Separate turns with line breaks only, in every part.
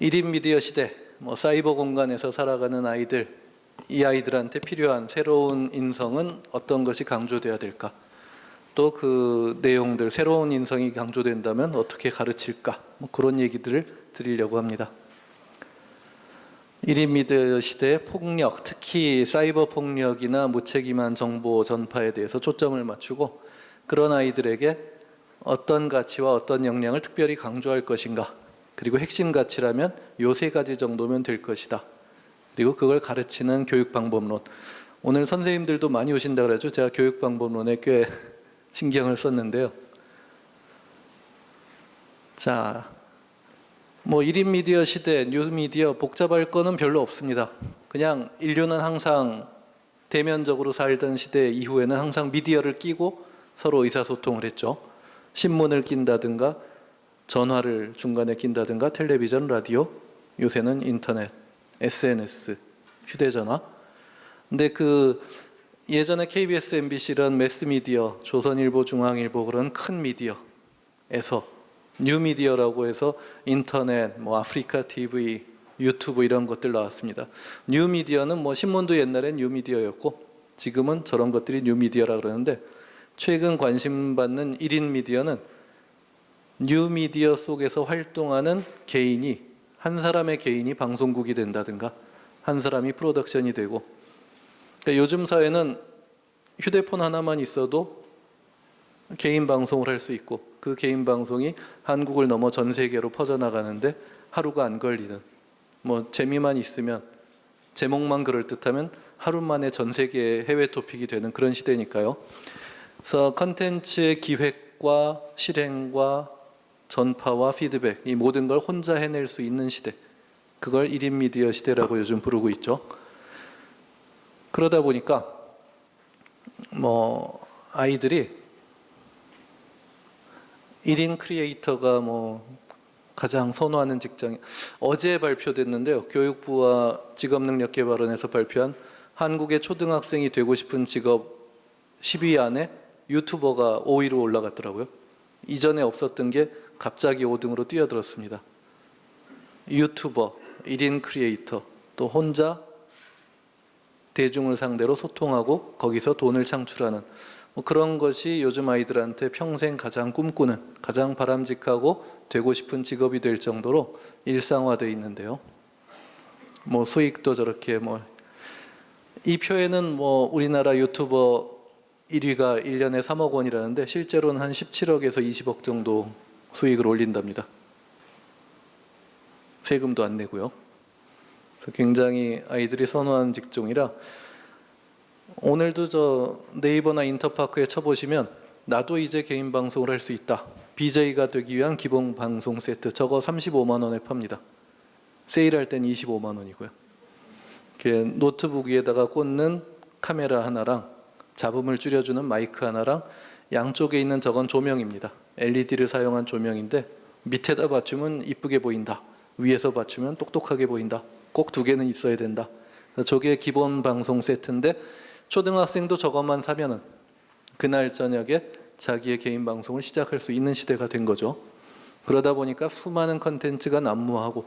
1인 미디어 시대, 사이버 공간에서 살아가는 아이들, 이 아이들한테 필요한 새로운 인성은 어떤 것이 강조돼야 될까? 또 그 내용들, 새로운 인성이 강조된다면 어떻게 가르칠까? 그런 얘기들을 드리려고 합니다. 1인 미디어 시대의 폭력, 특히 사이버 폭력이나 무책임한 정보 전파에 대해서 초점을 맞추고 그런 아이들에게 어떤 가치와 어떤 역량을 특별히 강조할 것인가, 그리고 핵심 가치라면 요 세 가지 정도면 될 것이다. 그리고 그걸 가르치는 교육방법론. 오늘 선생님들도 많이 오신다 그러죠. 제가 교육방법론에 꽤 신경을 썼는데요. 자, 1인 미디어 시대, 뉴미디어 복잡할 거는 별로 없습니다. 그냥 인류는 항상 대면적으로 살던 시대 이후에는 항상 미디어를 끼고 서로 의사소통을 했죠. 신문을 낀다든가 전화를 중간에 낀다든가 텔레비전, 라디오, 요새는 인터넷, SNS, 휴대전화. 근데 예전에 KBS, MBC 이런 매스미디어, 조선일보, 중앙일보 그런 큰 미디어에서 뉴미디어라고 해서 인터넷, 아프리카 TV, 유튜브 이런 것들 나왔습니다. 뉴미디어는 신문도 옛날엔 뉴미디어였고 지금은 저런 것들이 뉴미디어라 그러는데 최근 관심받는 1인 미디어는 뉴미디어 속에서 활동하는 개인이, 한 사람의 개인이 방송국이 된다든가 한 사람이 프로덕션이 되고, 그러니까 요즘 사회는 휴대폰 하나만 있어도 개인 방송을 할 수 있고 그 개인 방송이 한국을 넘어 전 세계로 퍼져나가는데 하루가 안 걸리는, 재미만 있으면, 제목만 그럴듯하면 하루 만에 전 세계 해외 토픽이 되는 그런 시대니까요. 그래서 컨텐츠의 기획과 실행과 전파와 피드백, 이 모든 걸 혼자 해낼 수 있는 시대, 그걸 1인 미디어 시대라고 요즘 부르고 있죠. 그러다 보니까 아이들이 1인 크리에이터가 가장 선호하는 직장이, 어제 발표됐는데요. 교육부와 직업능력개발원에서 발표한 한국의 초등학생이 되고 싶은 직업 10위 안에 유튜버가 5위로 올라갔더라고요. 이전에 없었던 게 갑자기 5등으로 뛰어들었습니다. 유튜버, 1인 크리에이터, 또 혼자 대중을 상대로 소통하고 거기서 돈을 창출하는 그런 것이 요즘 아이들한테 평생 가장 꿈꾸는, 가장 바람직하고 되고 싶은 직업이 될 정도로 일상화되어 있는데요. 수익도 저렇게 이 표에는 우리나라 유튜버 1위가 1년에 3억 원이라는데 실제로는 한 17억에서 20억 정도 수익을 올린답니다. 세금도 안 내고요. 그래서 굉장히 아이들이 선호하는 직종이라, 오늘도 저 네이버나 인터파크에 쳐보시면 나도 이제 개인 방송을 할 수 있다, BJ가 되기 위한 기본 방송 세트, 저거 35만 원에 팝니다. 세일할 땐 25만 원이고요. 노트북 위에다가 꽂는 카메라 하나랑 잡음을 줄여주는 마이크 하나랑 양쪽에 있는 저건 조명입니다. LED를 사용한 조명인데 밑에다 받치면 이쁘게 보인다, 위에서 받치면 똑똑하게 보인다, 꼭 두 개는 있어야 된다. 저게 기본 방송 세트인데 초등학생도 저것만 사면은 그날 저녁에 자기의 개인 방송을 시작할 수 있는 시대가 된 거죠. 그러다 보니까 수많은 컨텐츠가 난무하고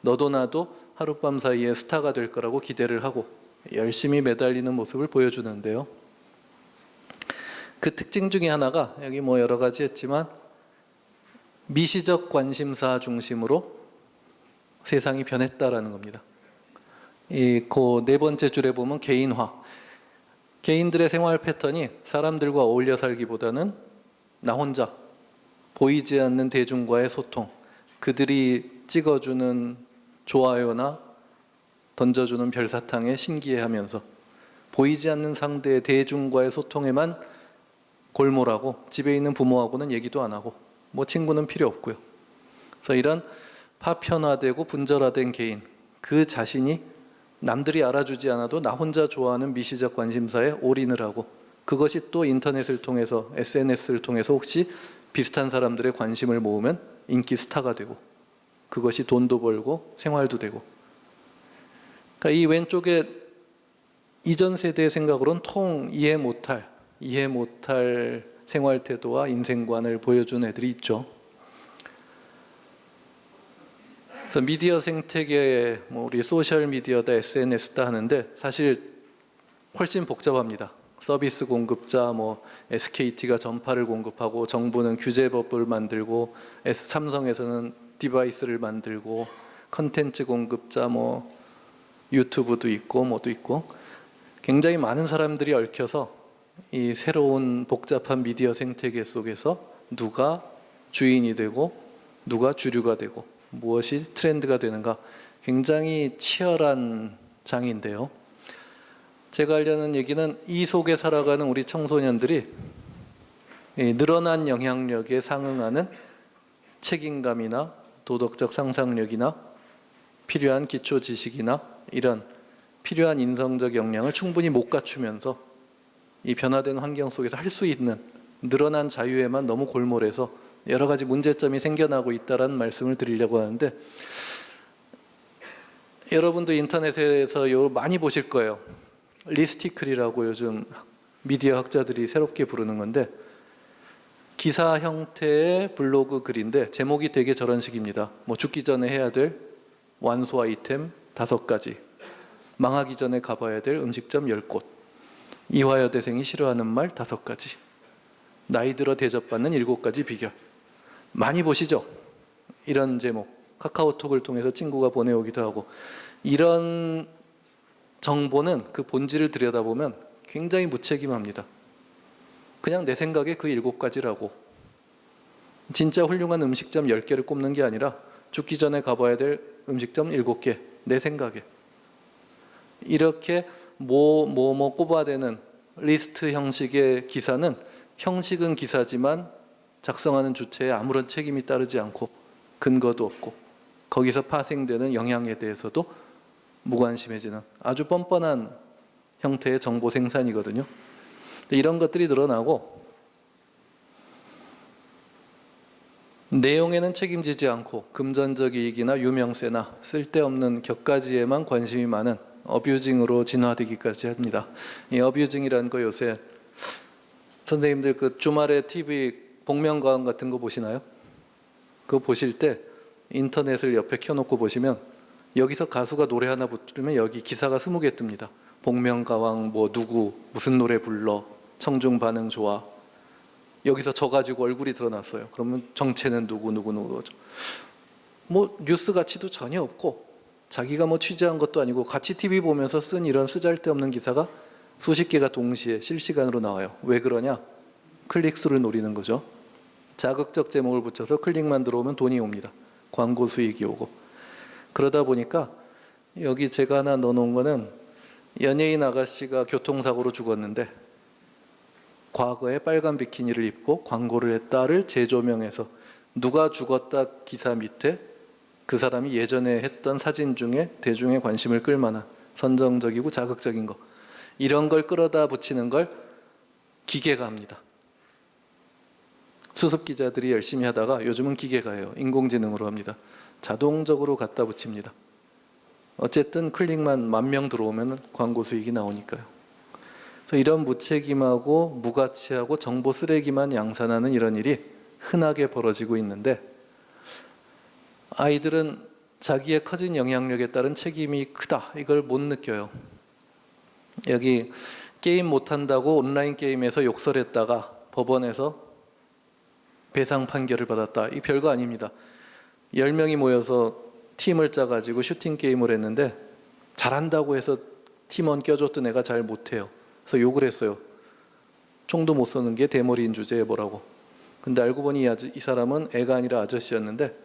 너도 나도 하룻밤 사이에 스타가 될 거라고 기대를 하고 열심히 매달리는 모습을 보여주는데요. 그 특징 중에 하나가, 여기 여러 가지 했지만 미시적 관심사 중심으로 세상이 변했다라는 겁니다. 그 네 번째 줄에 보면 개인화. 개인들의 생활 패턴이 사람들과 어울려 살기보다는 나 혼자, 보이지 않는 대중과의 소통, 그들이 찍어주는 좋아요나 던져주는 별사탕에 신기해하면서 보이지 않는 상대의 대중과의 소통에만 골몰하고 집에 있는 부모하고는 얘기도 안 하고 친구는 필요 없고요. 그래서 이런 파편화되고 분절화된 개인, 그 자신이 남들이 알아주지 않아도 나 혼자 좋아하는 미시적 관심사에 올인을 하고, 그것이 또 인터넷을 통해서, SNS를 통해서 혹시 비슷한 사람들의 관심을 모으면 인기 스타가 되고, 그것이 돈도 벌고 생활도 되고. 그러니까 이 왼쪽에 이전 세대의 생각으로는 이해 못할 생활 태도와 인생관을 보여준 애들이 있죠. 그래서 미디어 생태계, 뭐 우리 소셜 미디어다, SNS다 하는데 사실 훨씬 복잡합니다. 서비스 공급자, 뭐 SKT가 전파를 공급하고 정부는 규제법을 만들고 삼성에서는 디바이스를 만들고 컨텐츠 공급자, 뭐 유튜브도 있고 뭐도 있고 굉장히 많은 사람들이 얽혀서 이 새로운 복잡한 미디어 생태계 속에서 누가 주인이 되고 누가 주류가 되고 무엇이 트렌드가 되는가 굉장히 치열한 장인데요. 제가 하려는 얘기는 이 속에 살아가는 우리 청소년들이 늘어난 영향력에 상응하는 책임감이나 도덕적 상상력이나 필요한 기초 지식이나 이런 필요한 인성적 역량을 충분히 못 갖추면서 이 변화된 환경 속에서 할 수 있는 늘어난 자유에만 너무 골몰해서 여러 가지 문제점이 생겨나고 있다는 말씀을 드리려고 하는데, 여러분도 인터넷에서 많이 보실 거예요. 리스티클이라고 요즘 미디어 학자들이 새롭게 부르는 건데, 기사 형태의 블로그 글인데 제목이 되게 저런 식입니다. 뭐 죽기 전에 해야 될 완소 아이템 5가지, 망하기 전에 가봐야 될 음식점 10곳, 이화여대생이 싫어하는 말 5가지, 나이 들어 대접받는 7가지 비결. 많이 보시죠? 이런 제목. 카카오톡을 통해서 친구가 보내오기도 하고. 이런 정보는 그 본질을 들여다보면 굉장히 무책임합니다. 그냥 내 생각에 그 7가지라고. 진짜 훌륭한 음식점 10개를 꼽는 게 아니라 죽기 전에 가봐야 될 음식점 7개, 내 생각에. 이렇게 뭐 꼽아대는 리스트 형식의 기사는 형식은 기사지만 작성하는 주체에 아무런 책임이 따르지 않고 근거도 없고 거기서 파생되는 영향에 대해서도 무관심해지는 아주 뻔뻔한 형태의 정보 생산이거든요. 이런 것들이 늘어나고 내용에는 책임지지 않고 금전적 이익이나 유명세나 쓸데없는 격가지에만 관심이 많은 어뷰징으로 진화되기까지 합니다. 이 어뷰징이라는 거 요새 선생님들 그 주말에 TV 복면가왕 같은 거 보시나요? 그거 보실 때 인터넷을 옆에 켜놓고 보시면 여기서 가수가 노래 하나 부르면 여기 기사가 20개 뜹니다. 복면가왕 뭐 누구 무슨 노래 불러 청중 반응 좋아. 여기서 저 가지고 얼굴이 드러났어요. 그러면 정체는 누구죠. 뭐 뉴스 가치도 전혀 없고 자기가 뭐 취재한 것도 아니고 같이 TV 보면서 쓴 이런 쓰잘데없는 기사가 수십 개가 동시에 실시간으로 나와요. 왜 그러냐? 클릭수를 노리는 거죠. 자극적 제목을 붙여서 클릭만 들어오면 돈이 옵니다. 광고 수익이 오고. 그러다 보니까 여기 제가 하나 넣어놓은 거는 연예인 아가씨가 교통사고로 죽었는데 과거에 빨간 비키니를 입고 광고를 했다를 재조명해서 누가 죽었다 기사 밑에 그 사람이 예전에 했던 사진 중에 대중의 관심을 끌만한 선정적이고 자극적인 거, 이런 걸 끌어다 붙이는 걸 기계가 합니다. 수습 기자들이 열심히 하다가 요즘은 기계가 해요. 인공지능으로 합니다. 자동적으로 갖다 붙입니다. 어쨌든 클릭만 10,000명 들어오면 광고 수익이 나오니까요. 그래서 이런 무책임하고 무가치하고 정보 쓰레기만 양산하는 이런 일이 흔하게 벌어지고 있는데, 아이들은 자기의 커진 영향력에 따른 책임이 크다, 이걸 못 느껴요. 여기 게임 못한다고 온라인 게임에서 욕설했다가 법원에서 배상 판결을 받았다. 이 별거 아닙니다. 10명이 모여서 팀을 짜가지고 슈팅 게임을 했는데 잘한다고 해서 팀원 껴줬던 애가 잘 못해요. 그래서 욕을 했어요. 총도 못 쏘는 게 대머리인 주제에 뭐라고. 근데 알고 보니 이 사람은 애가 아니라 아저씨였는데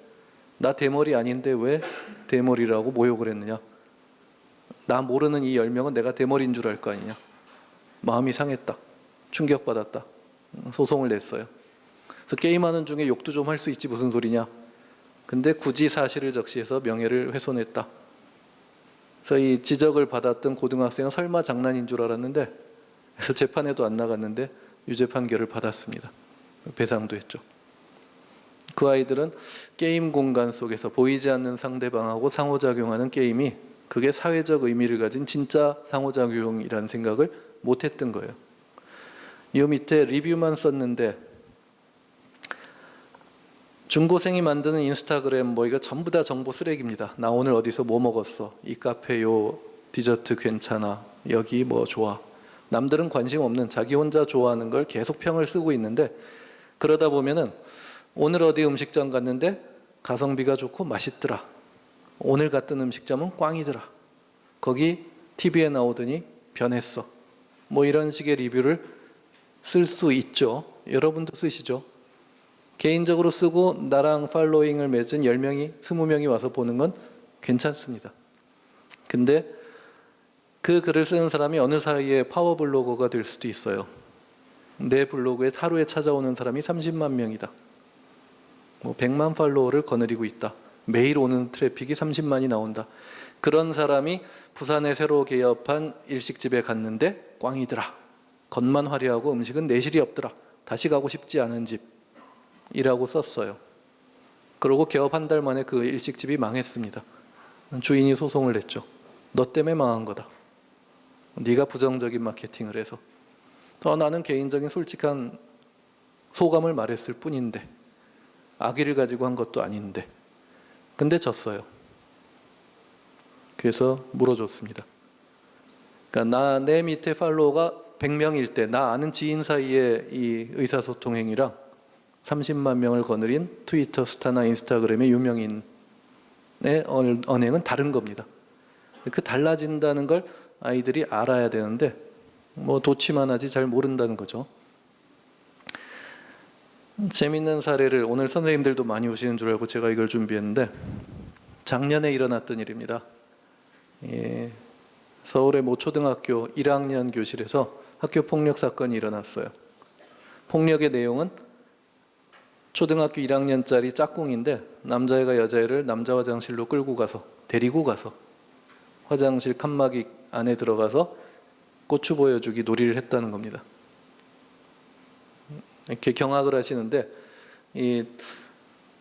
나 대머리 아닌데 왜 대머리라고 모욕을 했느냐. 나 모르는 이 10명은 내가 대머리인 줄 알 거 아니냐. 마음이 상했다. 충격받았다. 소송을 냈어요. 그래서 게임하는 중에 욕도 좀 할 수 있지 무슨 소리냐. 근데 굳이 사실을 적시해서 명예를 훼손했다. 그래서 이 지적을 받았던 고등학생은 설마 장난인 줄 알았는데, 그래서 재판에도 안 나갔는데 유죄 판결을 받았습니다. 배상도 했죠. 그 아이들은 게임 공간 속에서 보이지 않는 상대방하고 상호작용하는 게임이 그게 사회적 의미를 가진 진짜 상호작용이라는 생각을 못했던 거예요. 이 밑에 리뷰만 썼는데 중고생이 만드는 인스타그램 뭐 이거 전부 다 정보 쓰레기입니다. 나 오늘 어디서 뭐 먹었어. 이 카페 요 디저트 괜찮아. 여기 뭐 좋아. 남들은 관심 없는 자기 혼자 좋아하는 걸 계속 평을 쓰고 있는데 그러다 보면은 오늘 어디 음식점 갔는데 가성비가 좋고 맛있더라. 오늘 갔던 음식점은 꽝이더라. 거기 TV에 나오더니 변했어. 뭐 이런 식의 리뷰를 쓸 수 있죠. 여러분도 쓰시죠. 개인적으로 쓰고 나랑 팔로잉을 맺은 10명이 20명이 와서 보는 건 괜찮습니다. 근데 그 글을 쓰는 사람이 어느 사이에 파워블로거가 될 수도 있어요. 내 블로그에 하루에 찾아오는 사람이 30만 명이다. 뭐 100만 팔로워를 거느리고 있다. 매일 오는 트래픽이 30만이 나온다. 그런 사람이 부산에 새로 개업한 일식집에 갔는데 꽝이더라. 겉만 화려하고 음식은 내실이 없더라. 다시 가고 싶지 않은 집이라고 썼어요. 그러고 개업 한 달 만에 그 일식집이 망했습니다. 주인이 소송을 냈죠. 너 때문에 망한 거다. 네가 부정적인 마케팅을 해서. 나는 개인적인 솔직한 소감을 말했을 뿐인데 악의를 가지고 한 것도 아닌데 근데 졌어요. 그래서 물어줬습니다. 그러니까 내 밑에 팔로워가 100명일 때 나 아는 지인 사이에 이 의사소통 행위랑 30만 명을 거느린 트위터 스타나 인스타그램의 유명인의 언행은 다른 겁니다. 그 달라진다는 걸 아이들이 알아야 되는데 뭐 도치만 하지 잘 모른다는 거죠. 재밌는 사례를 오늘 선생님들도 많이 오시는 줄 알고 제가 이걸 준비했는데 작년에 일어났던 일입니다. 서울의 모 초등학교 1학년 교실에서 학교 폭력 사건이 일어났어요. 폭력의 내용은 초등학교 1학년짜리 짝꿍인데 남자애가 여자애를 남자 화장실로 끌고 가서 데리고 가서 화장실 칸막이 안에 들어가서 고추 보여주기 놀이를 했다는 겁니다. 이렇게 경악을 하시는데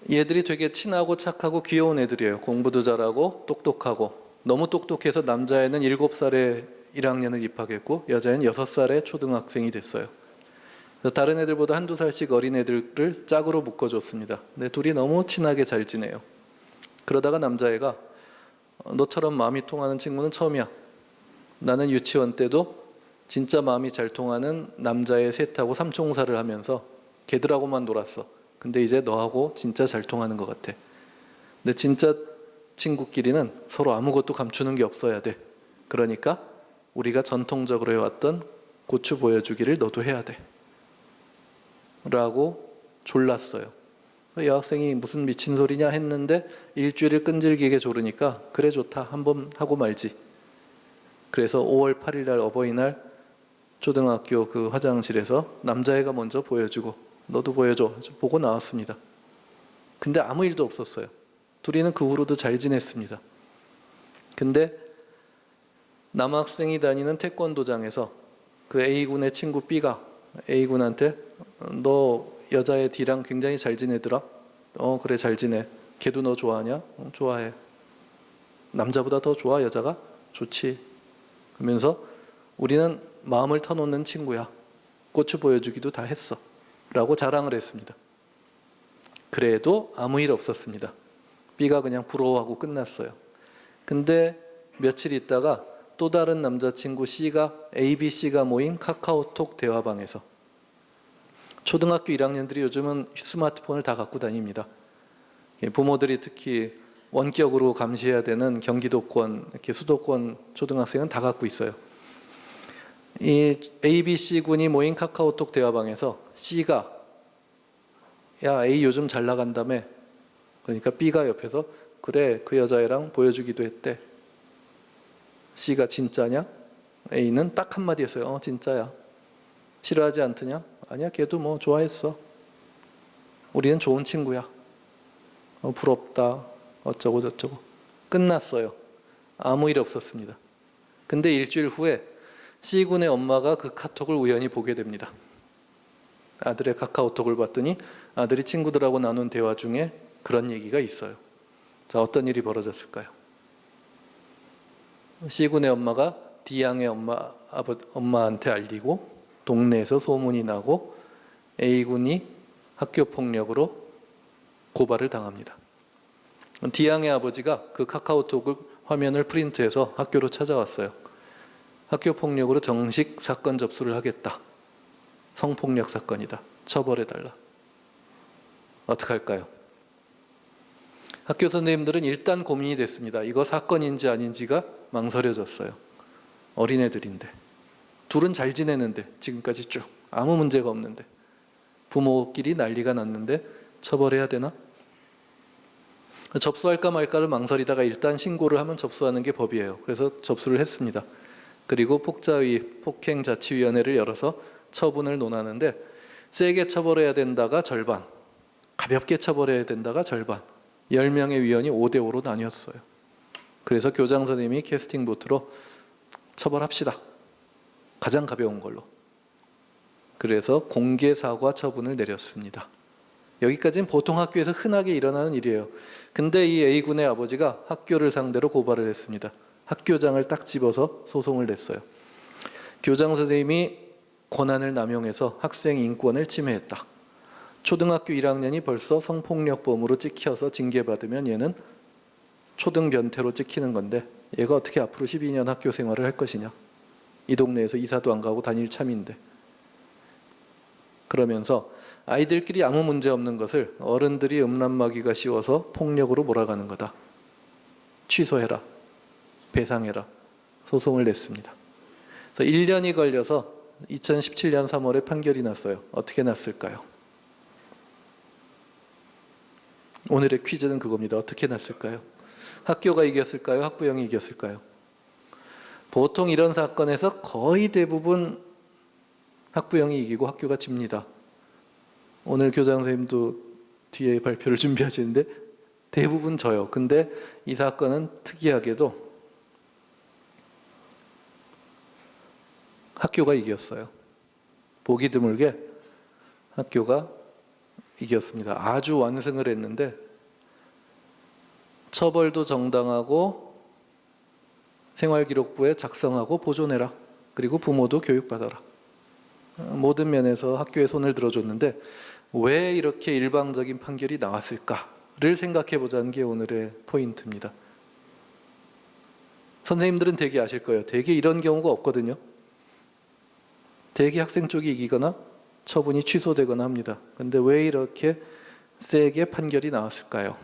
얘들이 되게 친하고 착하고 귀여운 애들이에요. 공부도 잘하고 똑똑하고 너무 똑똑해서 남자애는 7살에 1학년을 입학했고 여자애는 6살에 초등학생이 됐어요. 다른 애들보다 한두 살씩 어린 애들을 짝으로 묶어줬습니다. 근데 둘이 너무 친하게 잘 지내요. 그러다가 남자애가 너처럼 마음이 통하는 친구는 처음이야. 나는 유치원 때도 진짜 마음이 잘 통하는 남자애 셋하고 삼총사를 하면서 걔들하고만 놀았어. 근데 이제 너하고 진짜 잘 통하는 것 같아. 근데 진짜 친구끼리는 서로 아무것도 감추는 게 없어야 돼. 그러니까 우리가 전통적으로 해왔던 고추 보여주기를 너도 해야 돼. 라고 졸랐어요. 여학생이 무슨 미친 소리냐 했는데 일주일을 끈질기게 조르니까 그래 좋다. 한번 하고 말지. 그래서 5월 8일 날 어버이날 초등학교 그 화장실에서 남자애가 먼저 보여주고 너도 보여줘. 보고 나왔습니다. 근데 아무 일도 없었어요. 둘이는 그 후로도 잘 지냈습니다. 근데 남학생이 다니는 태권도장에서 그 A군의 친구 B가 A군한테 너 여자애 D랑 굉장히 잘 지내더라? 그래 잘 지내. 걔도 너 좋아하냐? 좋아해. 남자보다 더 좋아 여자가? 좋지. 그러면서 우리는 마음을 터놓는 친구야. 고추 보여주기도 다 했어. 라고 자랑을 했습니다. 그래도 아무 일 없었습니다. B가 그냥 부러워하고 끝났어요. 근데 며칠 있다가 또 다른 남자친구 C가 ABC가 모인 카카오톡 대화방에서 초등학교 1학년들이 요즘은 스마트폰을 다 갖고 다닙니다. 부모들이 특히 원격으로 감시해야 되는 경기도권, 이렇게 수도권 초등학생은 다 갖고 있어요. 이 ABC군이 모인 카카오톡 대화방에서 C가 야 A 요즘 잘 나간다며. 그러니까 B가 옆에서 그래 그 여자애랑 보여주기도 했대. C가 진짜냐? A는 딱 한마디 했어요. 진짜야. 싫어하지 않더냐? 아니야 걔도 뭐 좋아했어. 우리는 좋은 친구야. 부럽다. 어쩌고 저쩌고. 끝났어요. 아무 일 없었습니다. 근데 일주일 후에 C군의 엄마가 그 카톡을 우연히 보게 됩니다. 아들의 카카오톡을 봤더니 아들이 친구들하고 나눈 대화 중에 그런 얘기가 있어요. 자, 어떤 일이 벌어졌을까요? C군의 엄마가 D양의 엄마한테 알리고 동네에서 소문이 나고 A군이 학교 폭력으로 고발을 당합니다. D양의 아버지가 그 카카오톡 화면을 프린트해서 학교로 찾아왔어요. 학교 폭력으로 정식 사건 접수를 하겠다. 성폭력 사건이다. 처벌해달라. 어떻게 할까요? 학교 선생님들은 일단 고민이 됐습니다. 이거 사건인지 아닌지가 망설여졌어요. 어린애들인데. 둘은 잘 지내는데 지금까지 쭉 아무 문제가 없는데 부모끼리 난리가 났는데 처벌해야 되나? 접수할까 말까를 망설이다가 일단 신고를 하면 접수하는 게 법이에요. 그래서 접수를 했습니다. 그리고 폭자위, 폭행자치위원회를 열어서 처분을 논하는데 세게 처벌해야 된다가 절반, 가볍게 처벌해야 된다가 절반, 10명의 위원이 5대5로 나뉘었어요. 그래서 교장 선생님이 캐스팅 보트로 처벌합시다. 가장 가벼운 걸로. 그래서 공개 사과 처분을 내렸습니다. 여기까지는 보통 학교에서 흔하게 일어나는 일이에요. 근데 이 A군의 아버지가 학교를 상대로 고발을 했습니다. 학교장을 딱 집어서 소송을 냈어요. 교장 선생님이 권한을 남용해서 학생 인권을 침해했다. 초등학교 1학년이 벌써 성폭력범으로 찍혀서 징계받으면 얘는 초등 변태로 찍히는 건데 얘가 어떻게 앞으로 12년 학교 생활을 할 것이냐. 이 동네에서 이사도 안 가고 다닐 참인데. 그러면서 아이들끼리 아무 문제 없는 것을 어른들이 음란마귀가 씌워서 폭력으로 몰아가는 거다. 취소해라. 배상해라. 소송을 냈습니다. 그래서 1년이 걸려서 2017년 3월에 판결이 났어요. 어떻게 났을까요? 오늘의 퀴즈는 그겁니다. 어떻게 났을까요? 학교가 이겼을까요? 학부형이 이겼을까요? 보통 이런 사건에서 거의 대부분 학부형이 이기고 학교가 집니다. 오늘 교장 선생님도 뒤에 발표를 준비하시는데 대부분 져요. 근데 이 사건은 특이하게도 학교가 이겼어요. 보기 드물게 학교가 이겼습니다. 아주 완승을 했는데 처벌도 정당하고 생활기록부에 작성하고 보존해라. 그리고 부모도 교육받아라. 모든 면에서 학교에 손을 들어줬는데 왜 이렇게 일방적인 판결이 나왔을까를 생각해 보자는 게 오늘의 포인트입니다. 선생님들은 되게 아실 거예요. 되게 이런 경우가 없거든요. 되게 학생 쪽이 이기거나 처분이 취소되거나 합니다. 근데 왜 이렇게 세게 판결이 나왔을까요?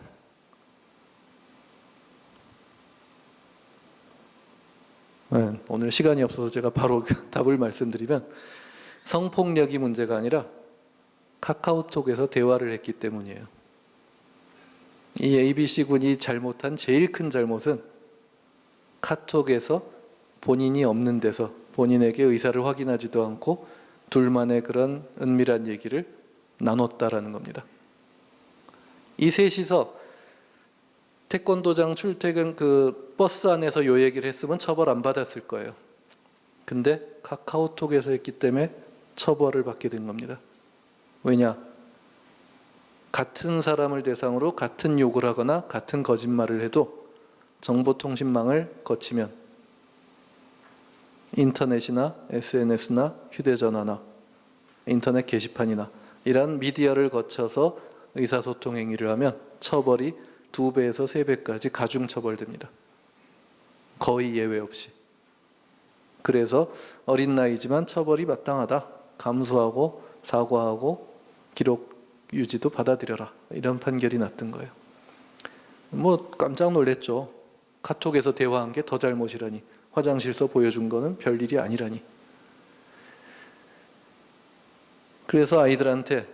네, 오늘 시간이 없어서 제가 바로 답을 말씀드리면 성폭력이 문제가 아니라 카카오톡에서 대화를 했기 때문이에요. 이 ABC군이 잘못한 제일 큰 잘못은 카톡에서 본인이 없는 데서 본인에게 의사를 확인하지도 않고 둘만의 그런 은밀한 얘기를 나눴다라는 겁니다. 이 셋이서 태권도장 출퇴근 그 버스 안에서 요 얘기를 했으면 처벌 안 받았을 거예요. 근데 카카오톡에서 했기 때문에 처벌을 받게 된 겁니다. 왜냐? 같은 사람을 대상으로 같은 욕을 하거나 같은 거짓말을 해도 정보통신망을 거치면 인터넷이나 SNS나 휴대전화나 인터넷 게시판이나 이런 미디어를 거쳐서 의사소통 행위를 하면 처벌이 2배에서 3배까지 가중처벌됩니다. 거의 예외 없이. 그래서 어린 나이지만 처벌이 마땅하다. 감수하고 사과하고 기록 유지도 받아들여라. 이런 판결이 났던 거예요. 뭐 깜짝 놀랐죠. 카톡에서 대화한 게 더 잘못이라니. 화장실에서 보여준 거는 별일이 아니라니. 그래서 아이들한테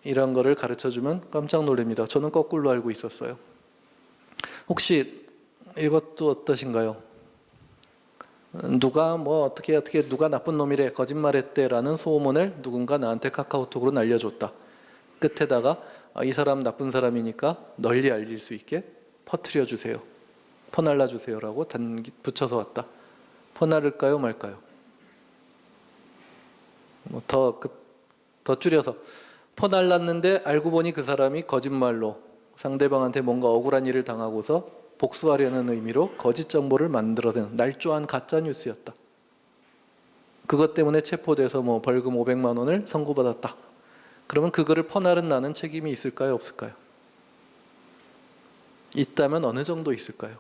이런 거를 가르쳐주면 깜짝 놀랍니다. 저는 거꾸로 알고 있었어요. 혹시 이것도 어떠신가요? 누가 뭐 어떻게 누가 나쁜 놈이래 거짓말했대라는 소문을 누군가 나한테 카카오톡으로 날려줬다. 끝에다가 이 사람 나쁜 사람이니까 널리 알릴 수 있게 퍼뜨려 주세요. 퍼날라 주세요라고 붙여서 왔다. 퍼나를까요 말까요? 뭐 더 줄여서 퍼날랐는데 알고 보니 그 사람이 거짓말로 상대방한테 뭔가 억울한 일을 당하고서 복수하려는 의미로 거짓 정보를 만들어낸 날조한 가짜 뉴스였다. 그것 때문에 체포돼서 뭐 벌금 500만 원을 선고받았다. 그러면 그거를 퍼나른 나는 책임이 있을까요 없을까요? 있다면 어느 정도 있을까요?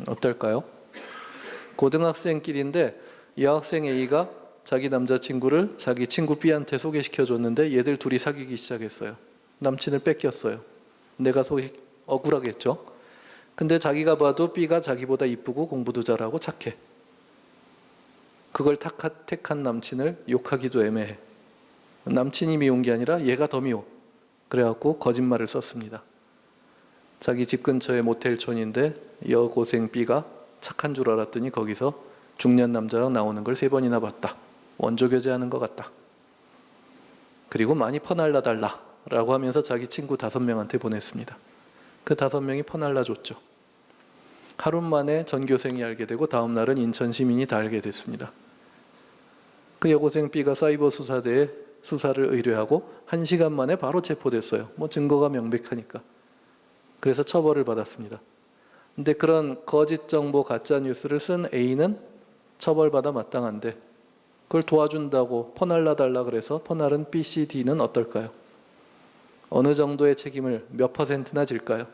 어떨까요? 고등학생끼리인데 여학생 A가 자기 남자친구를 자기 친구 B한테 소개시켜줬는데 얘들 둘이 사귀기 시작했어요. 남친을 뺏겼어요. 내가 억울하겠죠? 근데 자기가 봐도 B가 자기보다 이쁘고 공부도 잘하고 착해. 그걸 택한 남친을 욕하기도 애매해. 남친이 미운 게 아니라 얘가 더 미워. 그래갖고 거짓말을 썼습니다. 자기 집 근처에 모텔촌인데 여고생 B가 착한 줄 알았더니 거기서 중년 남자랑 나오는 걸 3번이나 봤다. 원조 교제하는 것 같다. 그리고 많이 퍼날라 달라 라고 하면서 자기 친구 5명한테 보냈습니다. 그 5명이 퍼날라 줬죠. 하루 만에 전교생이 알게 되고 다음 날은 인천 시민이 다 알게 됐습니다. 그 여고생 B가 사이버 수사대에 수사를 의뢰하고 1시간 만에 바로 체포됐어요. 증거가 명백하니까. 그래서 처벌을 받았습니다. 근데 그런 거짓 정보, 가짜 뉴스를 쓴 A는 처벌받아 마땅한데 그걸 도와준다고 퍼날라 달라 그래서 퍼날은 B, C, D는 어떨까요? 어느 정도의 책임을 몇 %나 질까요?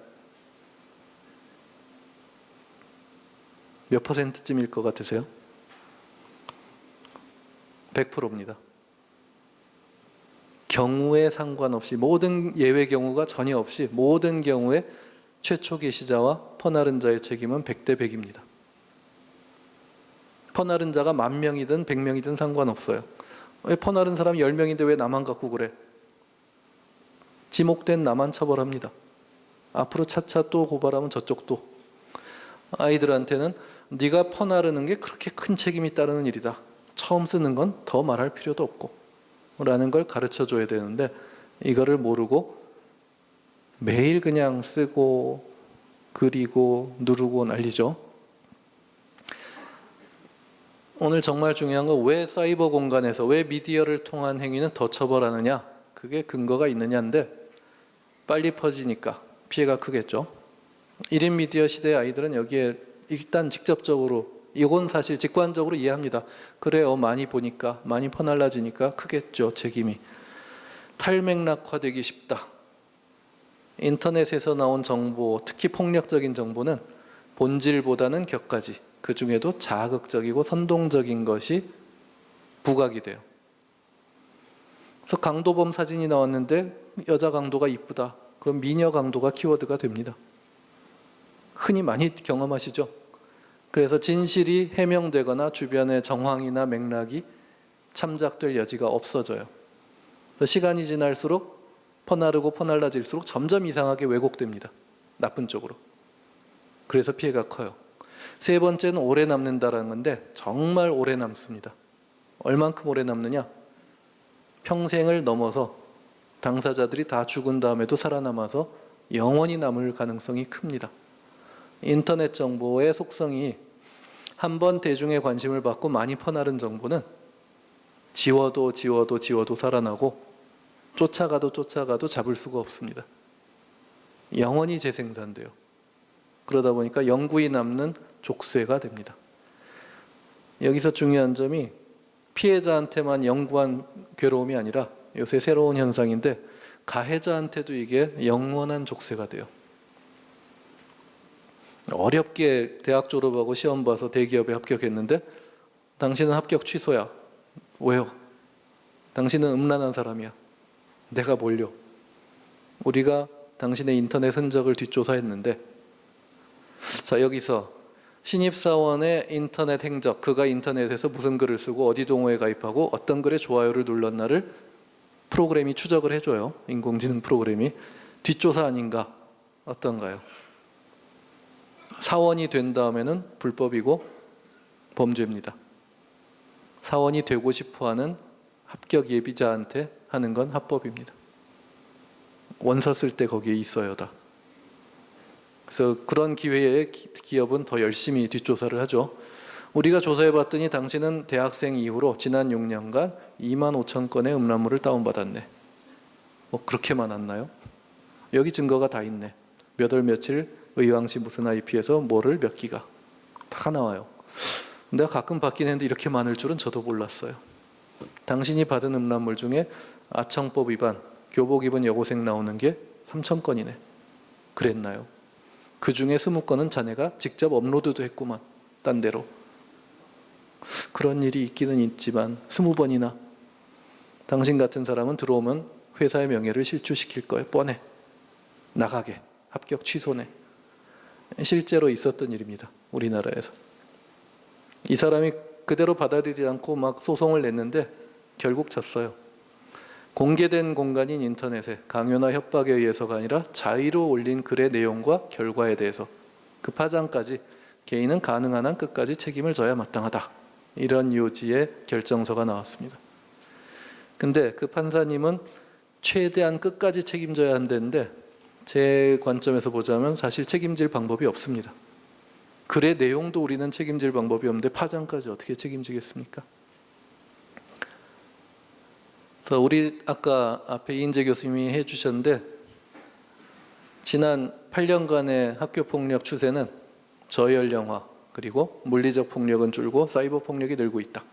몇 %쯤일 것 같으세요? 100%입니다. 경우에 상관없이 모든 예외 경우가 전혀 없이 모든 경우에 최초 게시자와 퍼나른 자의 책임은 100대 100입니다. 퍼나른 자가 10,000명이든 100명이든 상관없어요. 왜 퍼나른 사람이 10명인데 왜 나만 갖고 그래? 지목된 나만 처벌합니다. 앞으로 차차 또 고발하면 저쪽도. 아이들한테는 네가 퍼나르는 게 그렇게 큰 책임이 따르는 일이다. 처음 쓰는 건 더 말할 필요도 없고 라는 걸 가르쳐 줘야 되는데 이거를 모르고 매일 그냥 쓰고 그리고 누르고 난리죠. 오늘 정말 중요한 건 왜 사이버 공간에서 왜 미디어를 통한 행위는 더 처벌하느냐, 그게 근거가 있느냐인데 빨리 퍼지니까 피해가 크겠죠. 1인 미디어 시대의 아이들은 여기에 일단 직접적으로 이건 사실 직관적으로 이해합니다. 그래요, 많이 보니까 많이 퍼날라지니까 크겠죠, 책임이. 탈맥락화되기 쉽다. 인터넷에서 나온 정보, 특히 폭력적인 정보는 본질보다는 격가지, 그 중에도 자극적이고 선동적인 것이 부각이 돼요. 그래서 강도범 사진이 나왔는데 여자 강도가 이쁘다. 그럼 미녀 강도가 키워드가 됩니다. 흔히 많이 경험하시죠? 그래서 진실이 해명되거나 주변의 정황이나 맥락이 참작될 여지가 없어져요. 시간이 지날수록 퍼나르고 퍼날라질수록 점점 이상하게 왜곡됩니다. 나쁜 쪽으로. 그래서 피해가 커요. 3번째는 오래 남는다라는 건데 정말 오래 남습니다. 얼만큼 오래 남느냐? 평생을 넘어서 당사자들이 다 죽은 다음에도 살아남아서 영원히 남을 가능성이 큽니다. 인터넷 정보의 속성이 한번 대중의 관심을 받고 많이 퍼나른 정보는 지워도 살아나고 쫓아가도 잡을 수가 없습니다. 영원히 재생산돼요. 그러다 보니까 영구히 남는 족쇄가 됩니다. 여기서 중요한 점이 피해자한테만 영구한 괴로움이 아니라 요새 새로운 현상인데 가해자한테도 이게 영원한 족쇄가 돼요. 어렵게 대학 졸업하고 시험 봐서 대기업에 합격했는데 당신은 합격 취소야. 왜요? 당신은 음란한 사람이야. 내가 뭘요? 우리가 당신의 인터넷 흔적을 뒷조사했는데, 자, 여기서 신입사원의 인터넷 행적, 그가 인터넷에서 무슨 글을 쓰고 어디 동호회에 가입하고 어떤 글에 좋아요를 눌렀나를 프로그램이 추적을 해줘요. 인공지능 프로그램이. 뒷조사 아닌가? 어떤가요? 사원이 된 다음에는 불법이고 범죄입니다. 사원이 되고 싶어하는 합격 예비자한테 하는 건 합법입니다. 원서 쓸 때 거기에 있어요 다. 그래서 그런 기회에 기업은 더 열심히 뒷조사를 하죠. 우리가 조사해봤더니 당신은 대학생 이후로 지난 6년간 25,000건의 음란물을 다운받았네. 그렇게 많았나요? 여기 증거가 다 있네. 몇 월 며칠 의왕시 무슨 IP에서 뭐를 몇 기가 다 나와요. 내가 가끔 받긴 했는데 이렇게 많을 줄은 저도 몰랐어요. 당신이 받은 음란물 중에 아청법 위반, 교복 입은 여고생 나오는 게 3,000건이네. 그랬나요? 그 중에 20건은 자네가 직접 업로드도 했구만. 딴 데로. 그런 일이 있기는 있지만 20번이나 당신 같은 사람은 들어오면 회사의 명예를 실추시킬 거예요. 뻔해. 나가게. 합격 취소네. 실제로 있었던 일입니다. 우리나라에서. 이 사람이 그대로 받아들이지 않고 막 소송을 냈는데 결국 졌어요. 공개된 공간인 인터넷에 강요나 협박에 의해서가 아니라 자의로 올린 글의 내용과 결과에 대해서 그 파장까지 개인은 가능한 한 끝까지 책임을 져야 마땅하다. 이런 요지의 결정서가 나왔습니다. 근데 그 판사님은 최대한 끝까지 책임져야 한다는데 제 관점에서 보자면 사실 책임질 방법이 없습니다. 글의 내용도 우리는 책임질 방법이 없는데 파장까지 어떻게 책임지겠습니까? 그래서 우리 아까 앞에 이인재 교수님이 해주셨는데 지난 8년간의 학교폭력 추세는 저연령화 그리고 물리적 폭력은 줄고 사이버 폭력이 늘고 있다.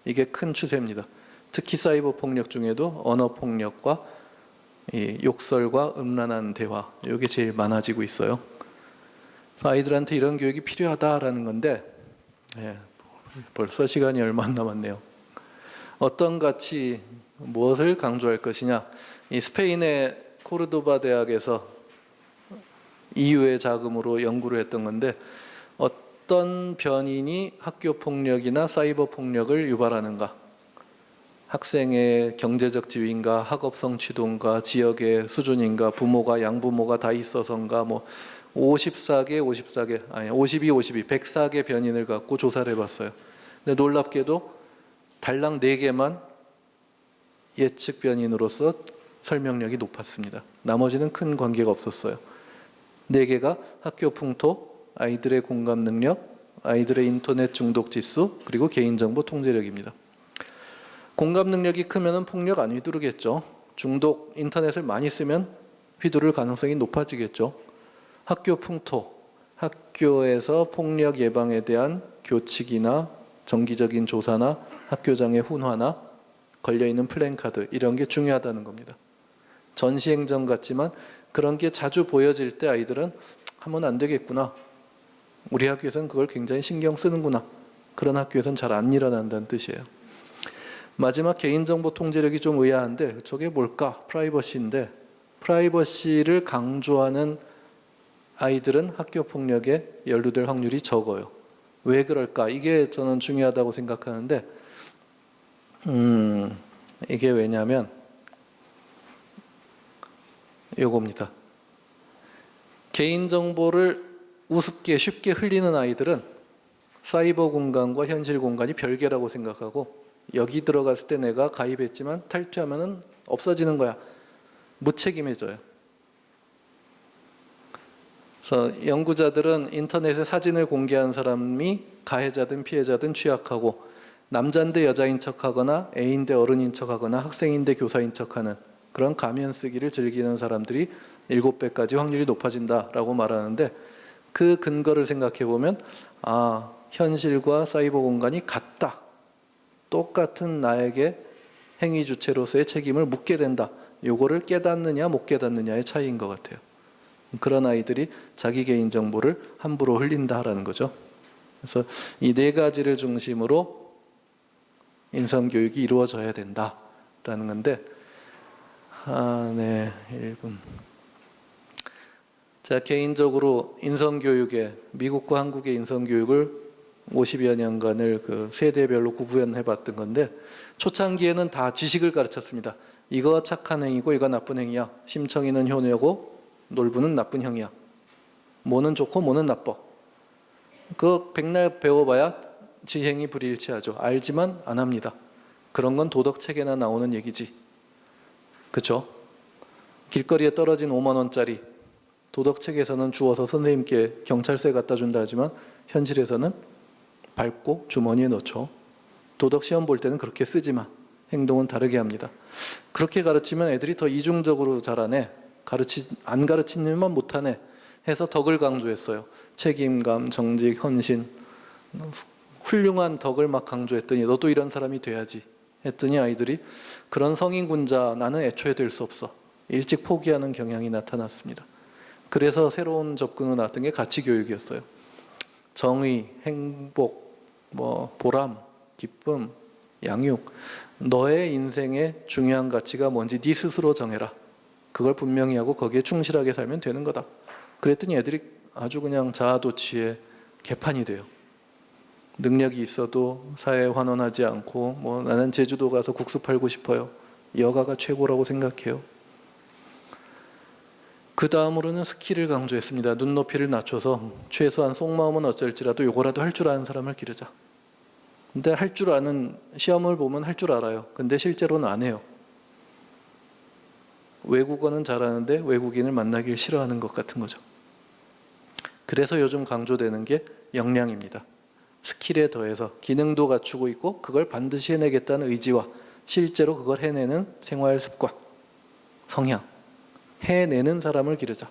이게 큰 추세입니다. 특히 사이버 폭력 중에도 언어 폭력과 이 욕설과 음란한 대화 이게 제일 많아지고 있어요. 아이들한테 이런 교육이 필요하다라는 건데 벌써 시간이 얼마 안 남았네요. 어떤 가치 무엇을 강조할 것이냐. 이 스페인의 코르도바 대학에서 EU의 자금으로 연구를 했던 건데 어떤 변인이 학교 폭력이나 사이버 폭력을 유발하는가. 학생의 경제적 지위인가, 학업 성취도인가, 지역의 수준인가, 부모가 양부모가 다 있어서인가, 뭐 104개, 104개 변인을 갖고 조사를 해봤어요. 근데 놀랍게도 달랑 4개만 예측 변인으로서 설명력이 높았습니다. 나머지는 큰 관계가 없었어요. 4개가 학교 풍토, 아이들의 공감 능력, 아이들의 인터넷 중독 지수, 그리고 개인정보 통제력입니다. 공감 능력이 크면 폭력 안 휘두르겠죠. 중독, 인터넷을 많이 쓰면 휘두를 가능성이 높아지겠죠. 학교 풍토, 학교에서 폭력 예방에 대한 교칙이나 정기적인 조사나 학교장의 훈화나 걸려있는 플랜카드 이런 게 중요하다는 겁니다. 전시행정 같지만 그런 게 자주 보여질 때 아이들은 하면 안 되겠구나. 우리 학교에서는 그걸 굉장히 신경 쓰는구나. 그런 학교에서는 잘 안 일어난다는 뜻이에요. 마지막 개인정보 통제력이 좀 의아한데 저게 뭘까? 프라이버시인데 프라이버시를 강조하는 아이들은 학교 폭력에 연루될 확률이 적어요. 왜 그럴까? 이게 저는 중요하다고 생각하는데 이게 왜냐면 요겁니다. 개인정보를 우습게 쉽게 흘리는 아이들은 사이버 공간과 현실 공간이 별개라고 생각하고 여기 들어갔을 때 내가 가입했지만 탈퇴하면 없어지는 거야. 무책임해져요. 그래서 연구자들은 인터넷에 사진을 공개한 사람이 가해자든 피해자든 취약하고 남자인데 여자인 척하거나 애인데 어른인 척하거나 학생인데 교사인 척하는 그런 가면 쓰기를 즐기는 사람들이 7배까지 확률이 높아진다라고 말하는데 그 근거를 생각해 보면 현실과 사이버 공간이 같다. 똑같은 나에게 행위 주체로서의 책임을 묻게 된다. 요거를 깨닫느냐 못 깨닫느냐의 차이인 것 같아요. 그런 아이들이 자기 개인 정보를 함부로 흘린다라는 거죠. 그래서 이 4가지를 중심으로 인성교육이 이루어져야 된다라는 건데 네, 1분. 자, 개인적으로 인성교육에 미국과 한국의 인성교육을 50여 년간을 그 세대별로 구분해 봤던 건데 초창기에는 다 지식을 가르쳤습니다. 이거 착한 행위고 이거 나쁜 행위야. 심청이는 효녀고 놀부는 나쁜 형이야. 뭐는 좋고 뭐는 나빠. 그거 백날 배워봐야 지행이 불일치하죠. 알지만 안 합니다. 그런 건 도덕책에나 나오는 얘기지. 그렇죠? 길거리에 떨어진 5만 원짜리 도덕책에서는 주워서 선생님께 경찰서에 갖다 준다 하지만 현실에서는 밟고 주머니에 넣죠. 도덕시험 볼 때는 그렇게 쓰지만 행동은 다르게 합니다. 그렇게 가르치면 애들이 더 이중적으로 자라네. 안 가르치는 일만 못하네 해서 덕을 강조했어요. 책임감, 정직, 헌신 훌륭한 덕을 막 강조했더니 너도 이런 사람이 돼야지 했더니 아이들이 그런 성인군자 나는 애초에 될 수 없어. 일찍 포기하는 경향이 나타났습니다. 그래서 새로운 접근으로 나왔던 게 가치교육이었어요. 정의, 행복, 보람, 기쁨, 양육, 너의 인생의 중요한 가치가 뭔지 네 스스로 정해라. 그걸 분명히 하고 거기에 충실하게 살면 되는 거다. 그랬더니 애들이 아주 그냥 자아도취의 개판이 돼요. 능력이 있어도 사회에 환원하지 않고 나는 제주도 가서 국수 팔고 싶어요. 여가가 최고라고 생각해요. 그 다음으로는 스킬을 강조했습니다. 눈높이를 낮춰서 최소한 속마음은 어쩔지라도 요거라도 할 줄 아는 사람을 기르자. 근데 할 줄 아는, 시험을 보면 할 줄 알아요. 근데 실제로는 안 해요. 외국어는 잘하는데 외국인을 만나길 싫어하는 것 같은 거죠. 그래서 요즘 강조되는 게 역량입니다. 스킬에 더해서 기능도 갖추고 있고 그걸 반드시 해내겠다는 의지와 실제로 그걸 해내는 생활 습관, 성향, 해내는 사람을 기르자.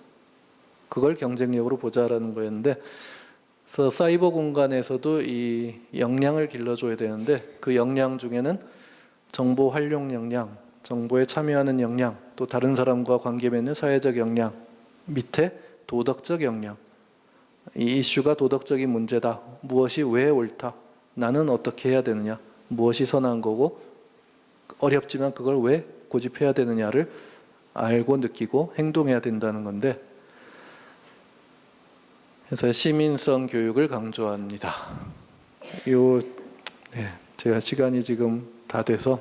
그걸 경쟁력으로 보자라는 거였는데, 그래서 사이버 공간에서도 이 역량을 길러줘야 되는데 그 역량 중에는 정보 활용 역량, 정보에 참여하는 역량, 또 다른 사람과 관계 맺는 사회적 역량, 밑에 도덕적 역량. 이 이슈가 도덕적인 문제다. 무엇이 왜 옳다. 나는 어떻게 해야 되느냐. 무엇이 선한 거고 어렵지만 그걸 왜 고집해야 되느냐를 알고 느끼고 행동해야 된다는 건데, 그래서 시민성 교육을 강조합니다. 제가 시간이 지금 다 돼서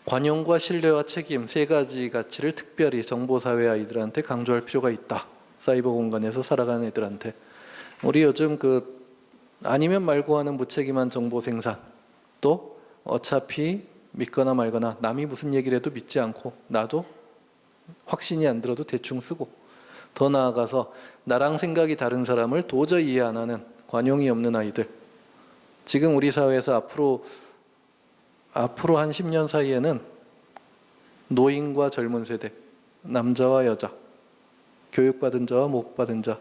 관용과 신뢰와 책임 세 가지 가치를 특별히 정보사회 아이들한테 강조할 필요가 있다. 사이버 공간에서 살아가는 애들한테. 우리 요즘 아니면 말고 하는 무책임한 정보 생산, 또 어차피 믿거나 말거나 남이 무슨 얘기를 해도 믿지 않고 나도 확신이 안 들어도 대충 쓰고, 더 나아가서 나랑 생각이 다른 사람을 도저히 이해 안 하는 관용이 없는 아이들. 지금 우리 사회에서 앞으로 한 10년 사이에는 노인과 젊은 세대, 남자와 여자, 교육받은 자와 못 받은 자,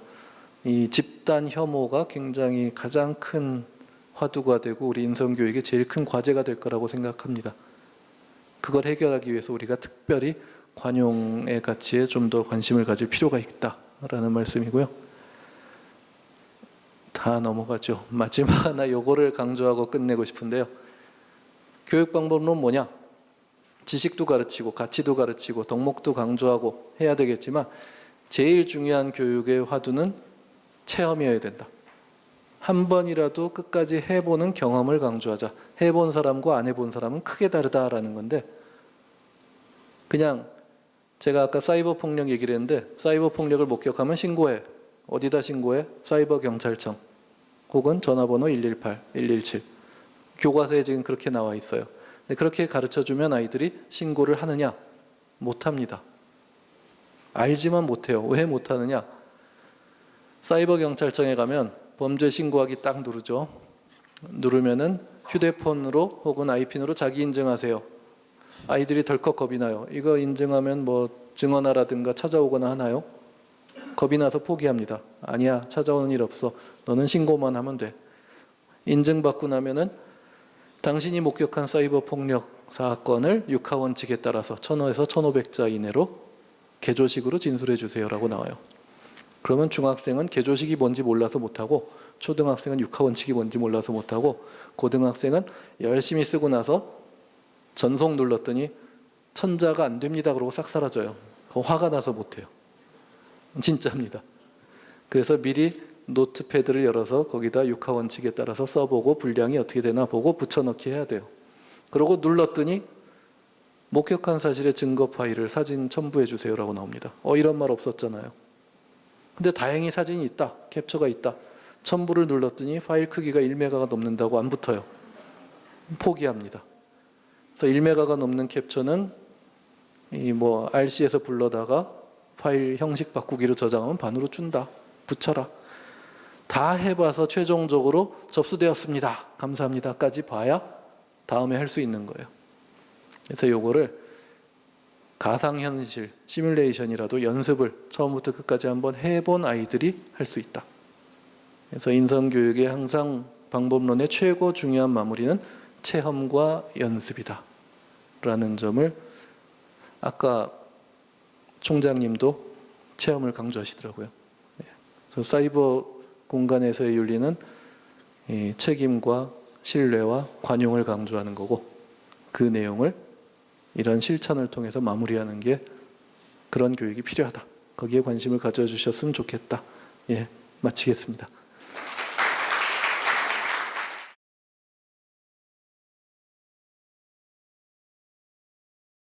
이 집단 혐오가 굉장히 가장 큰 화두가 되고 우리 인성교육의 제일 큰 과제가 될 거라고 생각합니다. 그걸 해결하기 위해서 우리가 특별히 관용의 가치에 좀 더 관심을 가질 필요가 있다라는 말씀이고요. 다 넘어가죠. 마지막 하나 요거를 강조하고 끝내고 싶은데요. 교육 방법론 뭐냐? 지식도 가르치고 가치도 가르치고 덕목도 강조하고 해야 되겠지만 제일 중요한 교육의 화두는 체험이어야 된다. 한 번이라도 끝까지 해보는 경험을 강조하자. 해본 사람과 안 해본 사람은 크게 다르다라는 건데, 그냥 제가 아까 사이버 폭력 얘기를 했는데 사이버 폭력을 목격하면 신고해. 어디다 신고해? 사이버 경찰청 혹은 전화번호 118, 117. 교과서에 지금 그렇게 나와 있어요. 근데 그렇게 가르쳐주면 아이들이 신고를 하느냐? 못합니다. 알지만 못해요. 왜 못하느냐? 사이버 경찰청에 가면 범죄 신고하기 딱 누르죠. 누르면은 휴대폰으로 혹은 아이핀으로 자기 인증하세요. 아이들이 덜컥 겁이 나요. 이거 인증하면 증언하라든가 찾아오거나 하나요? 겁이 나서 포기합니다. 아니야, 찾아오는 일 없어. 너는 신고만 하면 돼. 인증받고 나면은 당신이 목격한 사이버 폭력 사건을 육하 원칙에 따라서 1000어에서 1500자 이내로 개조식으로 진술해 주세요라고 나와요. 그러면 중학생은 개조식이 뭔지 몰라서 못하고, 초등학생은 육하 원칙이 뭔지 몰라서 못하고, 고등학생은 열심히 쓰고 나서 전송 눌렀더니 천자가 안 됩니다 그러고 싹 사라져요. 그거 화가 나서 못해요. 진짜입니다. 그래서 미리 노트패드를 열어서 거기다 육하 원칙에 따라서 써보고 분량이 어떻게 되나 보고 붙여넣기 해야 돼요. 그러고 눌렀더니 목격한 사실의 증거 파일을 사진 첨부해 주세요라고 나옵니다. 이런 말 없었잖아요. 근데 다행히 사진이 있다. 캡처가 있다. 첨부를 눌렀더니 파일 크기가 1메가가 넘는다고 안 붙어요. 포기합니다. 그래서 1메가가 넘는 캡처는 RC에서 불러다가 파일 형식 바꾸기로 저장하면 반으로 준다. 붙여라. 다 해봐서 최종적으로 접수되었습니다. 감사합니다까지 봐야 다음에 할 수 있는 거예요. 그래서 요거를 가상현실, 시뮬레이션이라도 연습을 처음부터 끝까지 한번 해본 아이들이 할 수 있다. 그래서 인성교육의 항상 방법론의 최고 중요한 마무리는 체험과 연습이다 라는 점을 아까 총장님도 체험을 강조하시더라고요. 그래서 사이버 공간에서의 윤리는 이 책임과 신뢰와 관용을 강조하는 거고, 그 내용을 이런 실천을 통해서 마무리하는 게 그런 교육이 필요하다. 거기에 관심을 가져주셨으면 좋겠다. 예, 마치겠습니다.